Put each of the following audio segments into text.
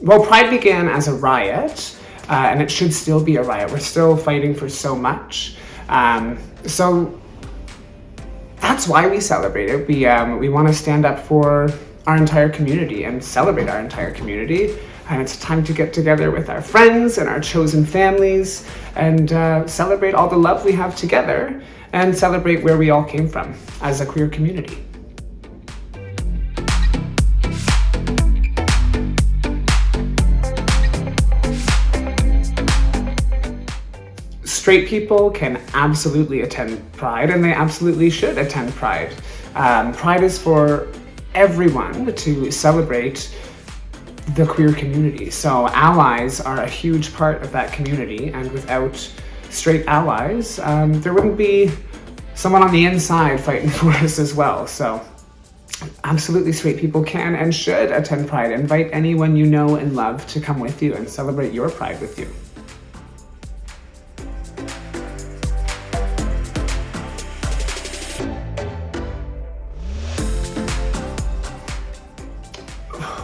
well, Pride began as a riot, and it should still be a riot. We're still fighting for so much. So that's why we celebrate it. We want to stand up for our entire community and celebrate our entire community. And it's time to get together with our friends and our chosen families and celebrate all the love we have together and celebrate where we all came from as a queer community. Straight people can absolutely attend Pride, and they absolutely should attend Pride. Pride is for everyone to celebrate the queer community. So allies are a huge part of that community, and without straight allies, there wouldn't be someone on the inside fighting for us as well. So absolutely, straight people can and should attend Pride. Invite anyone you know and love to come with you and celebrate your Pride with you.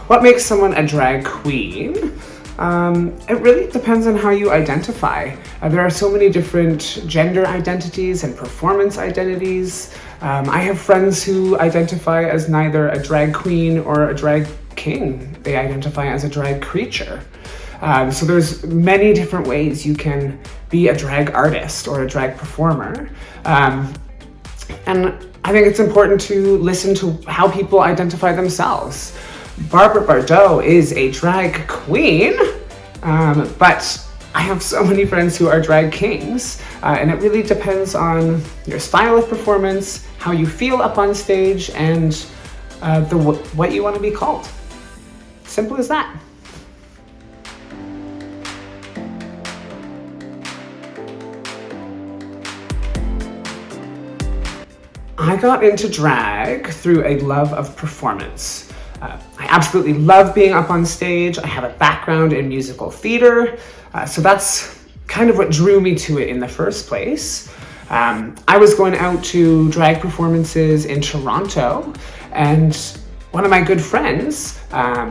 What makes someone a drag queen? It really depends on how you identify. There are so many different gender identities and performance identities. I have friends who identify as neither a drag queen or a drag king. They identify as a drag creature. So there's many different ways you can be a drag artist or a drag performer. And I think it's important to listen to how people identify themselves. Barbra Bardot is a drag queen, but I have so many friends who are drag kings, and it really depends on your style of performance, how you feel up on stage, and what you want to be called. Simple as that. I got into drag through a love of performance. I absolutely love being up on stage. I have a background in musical theater, so that's kind of what drew me to it in the first place. I was going out to drag performances in Toronto, and one of my good friends,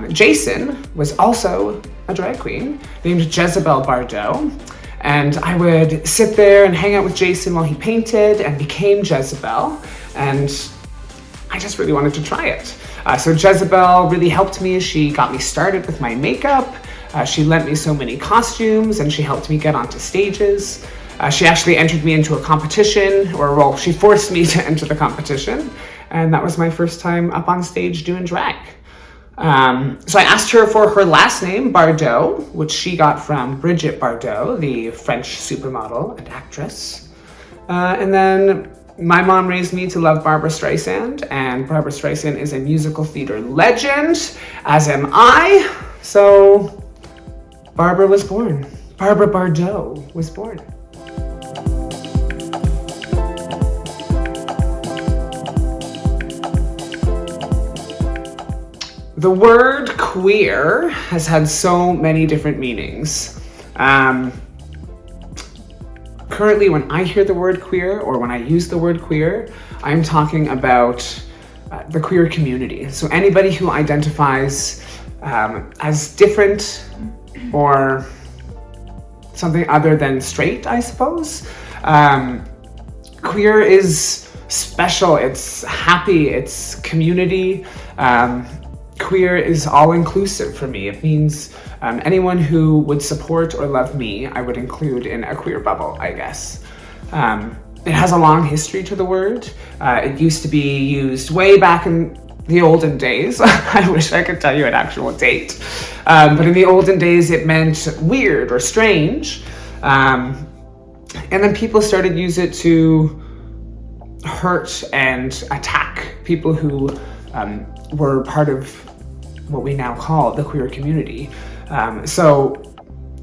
Jason, was also a drag queen named Jezebel Bardot. And I would sit there and hang out with Jason while he painted and became Jezebel. And I just really wanted to try it. So Jezebel really helped me. She got me started with my makeup. She lent me so many costumes, and she helped me get onto stages. She actually entered me into a competition, she forced me to enter the competition. And that was my first time up on stage doing drag. So I asked her for her last name, Bardot, which she got from Brigitte Bardot, the French supermodel and actress. And then my mom raised me to love Barbra Streisand, and Barbra Streisand is a musical theater legend, as am I. So Barbra was born. Barbra Bardot was born. The word queer has had so many different meanings. Currently, when I hear the word queer, or when I use the word queer, I'm talking about the queer community. So anybody who identifies as different or something other than straight, I suppose. Queer is special, it's happy, it's community. Queer is all-inclusive for me. It means anyone who would support or love me, I would include in a queer bubble, I guess. It has a long history to the word. It used to be used way back in the olden days. I wish I could tell you an actual date. But in the olden days, it meant weird or strange. And then people started use it to hurt and attack people who were part of what we now call the queer community. So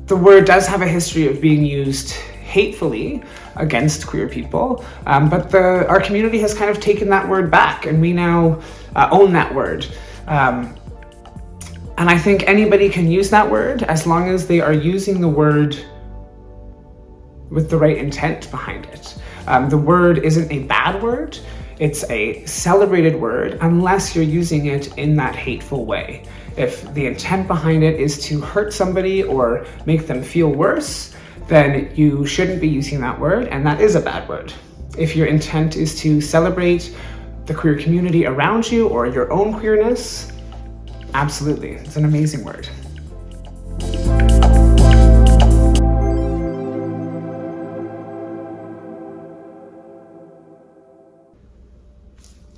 the word does have a history of being used hatefully against queer people, but our community has kind of taken that word back, and we now own that word. And I think anybody can use that word as long as they are using the word with the right intent behind it. The word isn't a bad word. It's a celebrated word unless you're using it in that hateful way. If the intent behind it is to hurt somebody or make them feel worse, then you shouldn't be using that word, and that is a bad word. If your intent is to celebrate the queer community around you or your own queerness, absolutely, it's an amazing word.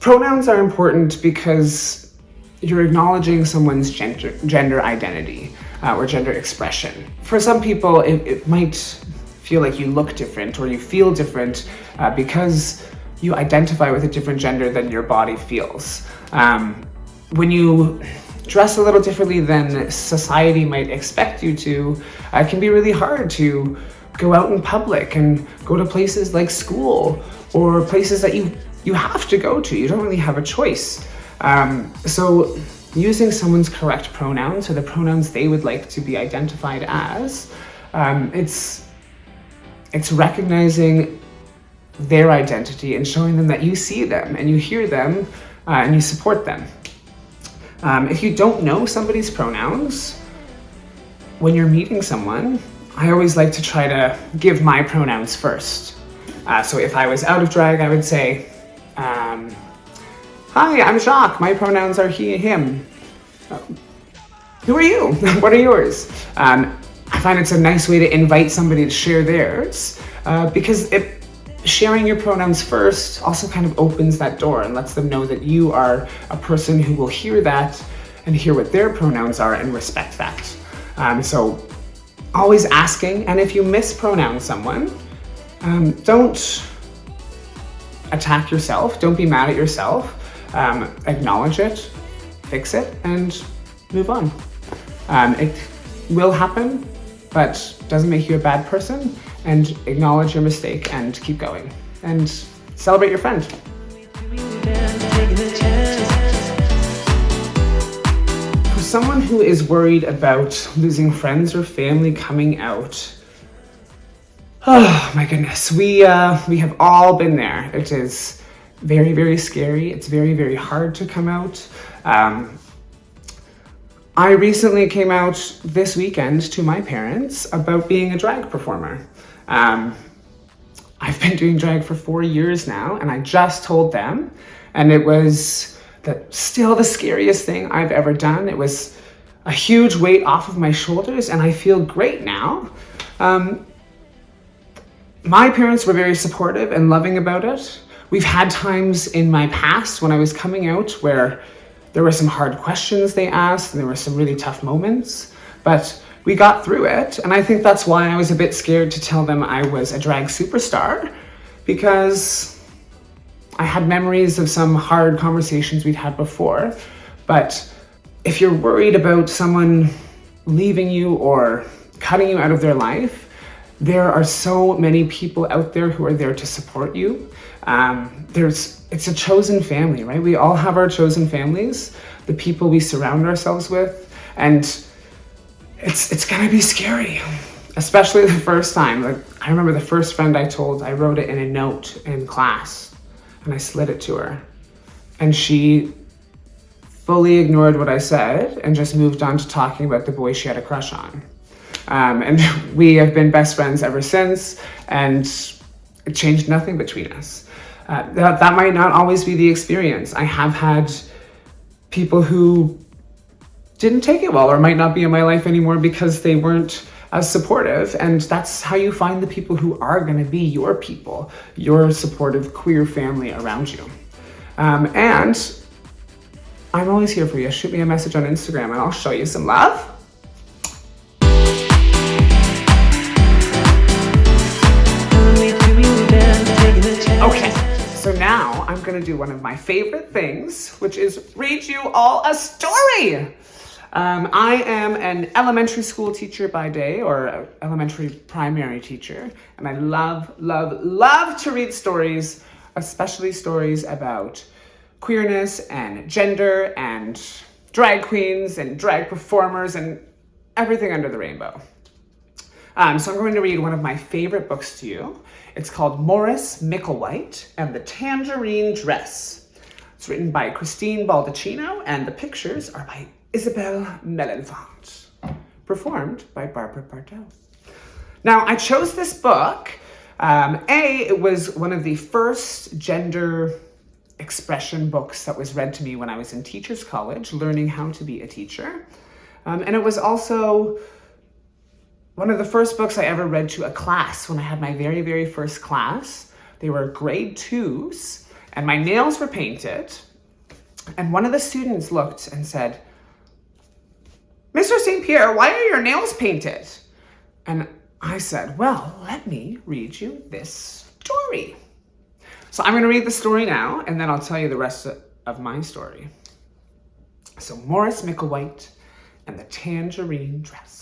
Pronouns are important because you're acknowledging someone's gender identity or gender expression. For some people, it might feel like you look different or you feel different because you identify with a different gender than your body feels. When you dress a little differently than society might expect you to, it can be really hard to go out in public and go to places like school or places that you have to go to. You don't really have a choice. So using someone's correct pronouns or the pronouns they would like to be identified as, it's recognizing their identity and showing them that you see them and you hear them and you support them. If you don't know somebody's pronouns, when you're meeting someone, I always like to try to give my pronouns first. So if I was out of drag, I would say, hi, I'm Jacques. My pronouns are he, him. Who are you? What are yours? I find it's a nice way to invite somebody to share theirs because sharing your pronouns first also kind of opens that door and lets them know that you are a person who will hear that and hear what their pronouns are and respect that. So always asking, and if you mispronounce someone, don't attack yourself, don't be mad at yourself, acknowledge it, fix it, and move on. It will happen, but doesn't make you a bad person, and acknowledge your mistake and keep going and celebrate your friend. For someone who is worried about losing friends or family coming out, oh my goodness, we have all been there. It is very, very scary. It's very, very hard to come out. I recently came out this weekend to my parents about being a drag performer. I've been doing drag for 4 years now, and I just told them, and it was still the scariest thing I've ever done. It was a huge weight off of my shoulders, and I feel great now. My parents were very supportive and loving about it. We've had times in my past when I was coming out where there were some hard questions they asked, and there were some really tough moments, but we got through it. And I think that's why I was a bit scared to tell them I was a drag superstar, because I had memories of some hard conversations we'd had before. But if you're worried about someone leaving you or cutting you out of their life, there are so many people out there who are there to support you. It's a chosen family, right? We all have our chosen families, the people we surround ourselves with, and it's gonna be scary, especially the first time. Like, I remember the first friend I told, I wrote it in a note in class, and I slid it to her, and she fully ignored what I said and just moved on to talking about the boy she had a crush on. And we have been best friends ever since, and it changed nothing between us. That might not always be the experience. I have had people who didn't take it well or might not be in my life anymore because they weren't as supportive, and that's how you find the people who are going to be your people, your supportive queer family around you. And I'm always here for you. Shoot me a message on Instagram and I'll show you some love. Okay, so now I'm gonna do one of my favorite things, which is read you all a story. I am an elementary school teacher by day, or an elementary primary teacher, and I love, love, love to read stories, especially stories about queerness and gender and drag queens and drag performers and everything under the rainbow. So I'm going to read one of my favorite books to you. It's called Maurice Micklewhite and the Tangerine Dress. It's written by Christine Baldacchino, and the pictures are by Isabelle Melenfant, performed by Barbra Bardot. Now, I chose this book. It was one of the first gender expression books that was read to me when I was in teachers college, learning how to be a teacher. And it was also one of the first books I ever read to a class when I had my very, very first class. They were grade 2s, and my nails were painted. And one of the students looked and said, "Mr. St. Pierre, why are your nails painted?" And I said, "Well, let me read you this story." So I'm going to read the story now, and then I'll tell you the rest of my story. So Maurice Micklewhite and the Tangerine Dress.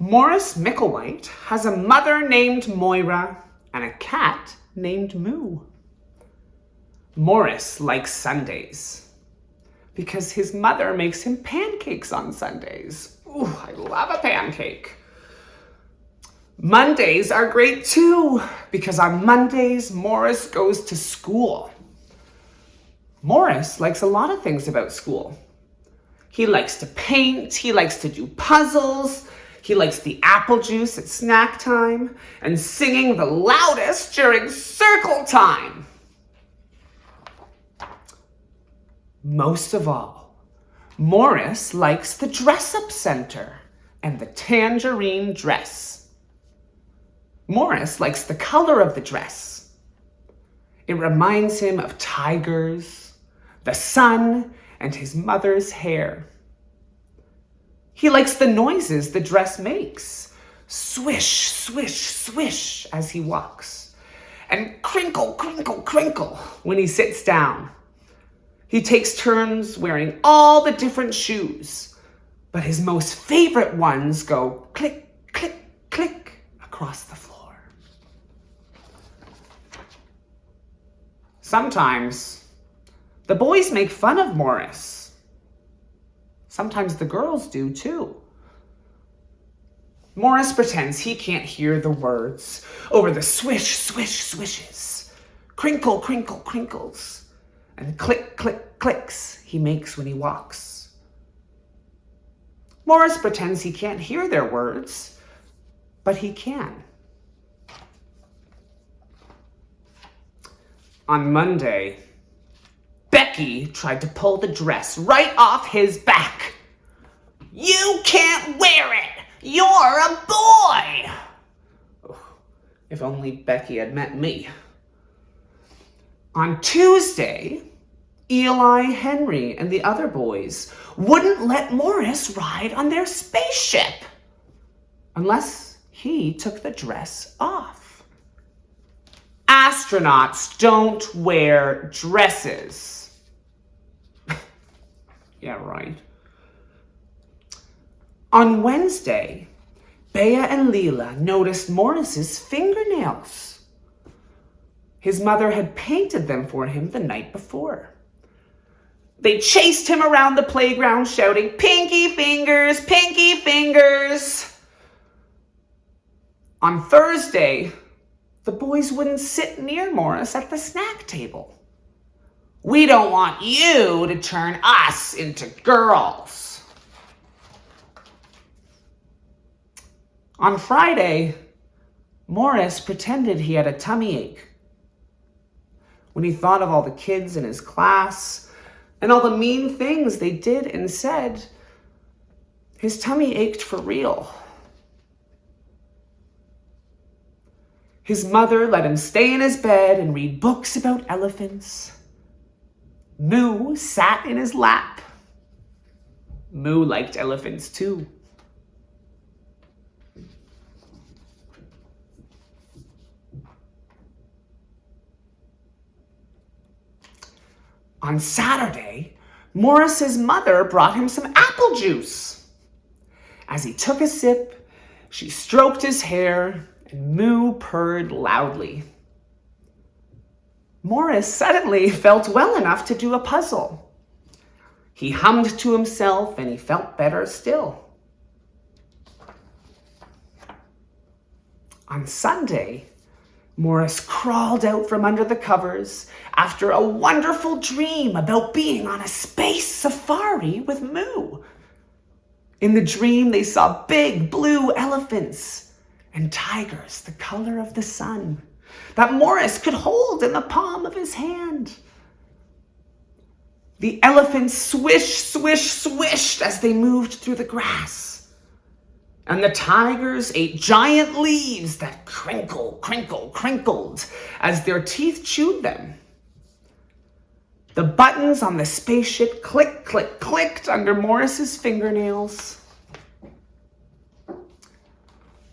Maurice Micklewhite has a mother named Moira and a cat named Moo. Maurice likes Sundays because his mother makes him pancakes on Sundays. Ooh, I love a pancake. Mondays are great too, because on Mondays, Maurice goes to school. Maurice likes a lot of things about school. He likes to paint, he likes to do puzzles, he likes the apple juice at snack time, and singing the loudest during circle time. Most of all, Maurice likes the dress-up center and the tangerine dress. Maurice likes the color of the dress. It reminds him of tigers, the sun, and his mother's hair. He likes the noises the dress makes. Swish, swish, swish as he walks. And crinkle, crinkle, crinkle when he sits down. He takes turns wearing all the different shoes, but his most favorite ones go click, click, click across the floor. Sometimes the boys make fun of Maurice. Sometimes the girls do too. Maurice pretends he can't hear the words over the swish, swish, swishes, crinkle, crinkle, crinkles, and click, click, clicks he makes when he walks. Maurice pretends he can't hear their words, but he can. On Monday, Becky tried to pull the dress right off his back. "You can't wear it! You're a boy!" Oh, if only Becky had met me. On Tuesday, Eli, Henry, and the other boys wouldn't let Maurice ride on their spaceship unless he took the dress off. Astronauts don't wear dresses. Yeah, right. On Wednesday, Bea and Leela noticed Maurice's fingernails. His mother had painted them for him the night before. They chased him around the playground shouting, "Pinky fingers, pinky fingers." On Thursday, the boys wouldn't sit near Maurice at the snack table. "We don't want you to turn us into girls." On Friday, Maurice pretended he had a tummy ache. When he thought of all the kids in his class and all the mean things they did and said, his tummy ached for real. His mother let him stay in his bed and read books about elephants. Moo sat in his lap. Moo liked elephants too. On Saturday, Maurice's mother brought him some apple juice. As he took a sip, she stroked his hair and Moo purred loudly. Maurice suddenly felt well enough to do a puzzle. He hummed to himself and he felt better still. On Sunday, Morris crawled out from under the covers after a wonderful dream about being on a space safari with Moo. In the dream, they saw big blue elephants and tigers the color of the sun that Morris could hold in the palm of his hand. The elephants swish, swish, swished as they moved through the grass. And the tigers ate giant leaves that crinkle, crinkle, crinkled as their teeth chewed them. The buttons on the spaceship click, click, clicked under Morris's fingernails.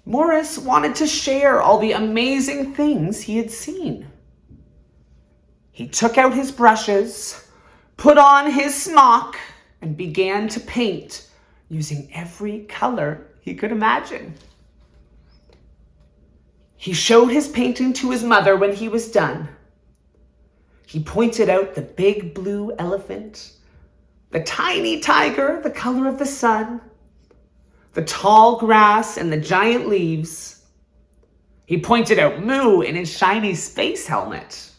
Morris wanted to share all the amazing things he had seen. He took out his brushes, put on his smock, and began to paint using every color he could imagine. He showed his painting to his mother when he was done. He pointed out the big blue elephant, the tiny tiger, the color of the sun, the tall grass and the giant leaves. He pointed out Moo in his shiny space helmet.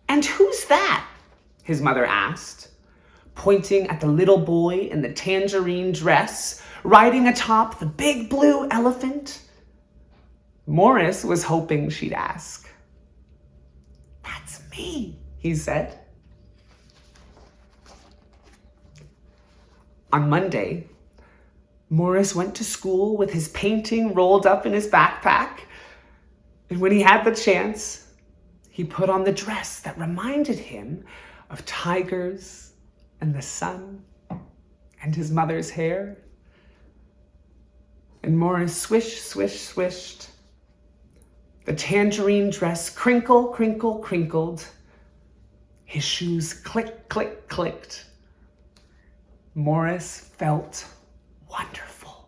"And who's that?" his mother asked, pointing at the little boy in the tangerine dress, riding atop the big blue elephant. Morris was hoping she'd ask. "That's me," he said. On Monday, Morris went to school with his painting rolled up in his backpack. And when he had the chance, he put on the dress that reminded him of tigers and the sun and his mother's hair. And Morris swish, swish, swished. The tangerine dress crinkle, crinkle, crinkled. His shoes click, click, clicked. Morris felt wonderful.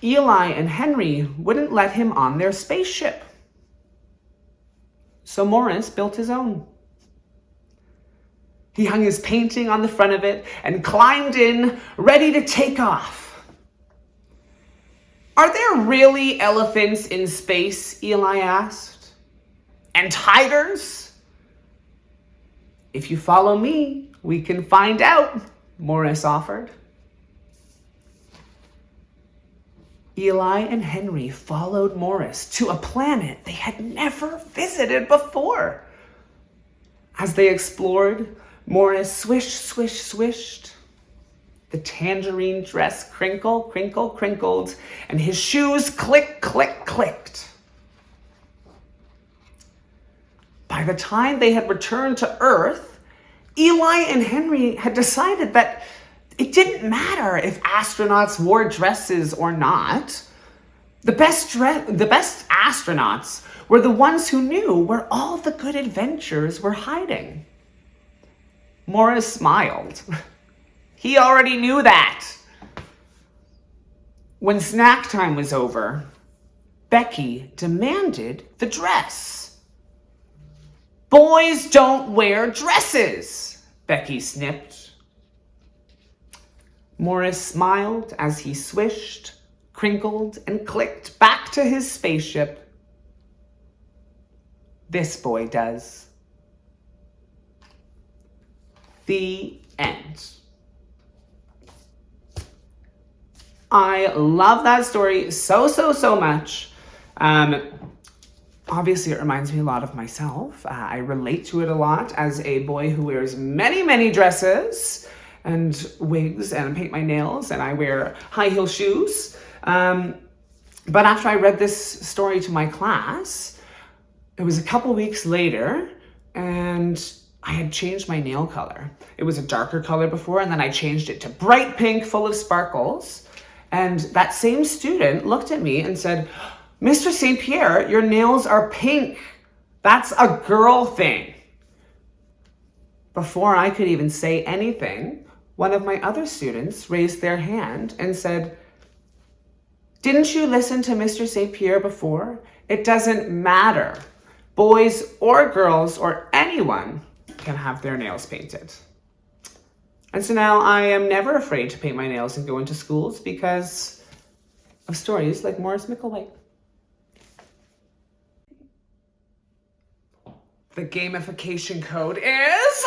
Eli and Henry wouldn't let him on their spaceship. So Morris built his own. He hung his painting on the front of it and climbed in, ready to take off. "Are there really elephants in space?" Eli asked. "And tigers?" "If you follow me, we can find out," Morris offered. Eli and Henry followed Morris to a planet they had never visited before. As they explored, Morris swish, swish, swished. The tangerine dress crinkle, crinkle, crinkled, and his shoes click, click, clicked. By the time they had returned to Earth, Eli and Henry had decided that it didn't matter if astronauts wore dresses or not. The best astronauts were the ones who knew where all the good adventures were hiding. Morris smiled. He already knew that. When snack time was over, Becky demanded the dress. "Boys don't wear dresses," Becky snipped. Morris smiled as he swished, crinkled, and clicked back to his spaceship. "This boy does." The end. I love that story so much. Obviously, it reminds me a lot of myself. I relate to it a lot as a boy who wears many, many dresses and wigs and paint my nails, and I wear high heel shoes. But after I read this story to my class, it was a couple weeks later, and I had changed my nail color. It was a darker color before, and then I changed it to bright pink full of sparkles. And that same student looked at me and said, "Mr. St. Pierre, your nails are pink. That's a girl thing." Before I could even say anything, one of my other students raised their hand and said, "Didn't you listen to Mr. St. Pierre before? It doesn't matter. Boys or girls or anyone can have their nails painted. And so now I am never afraid to paint my nails and go into schools because of stories like Maurice Micklewhite. The gamification code is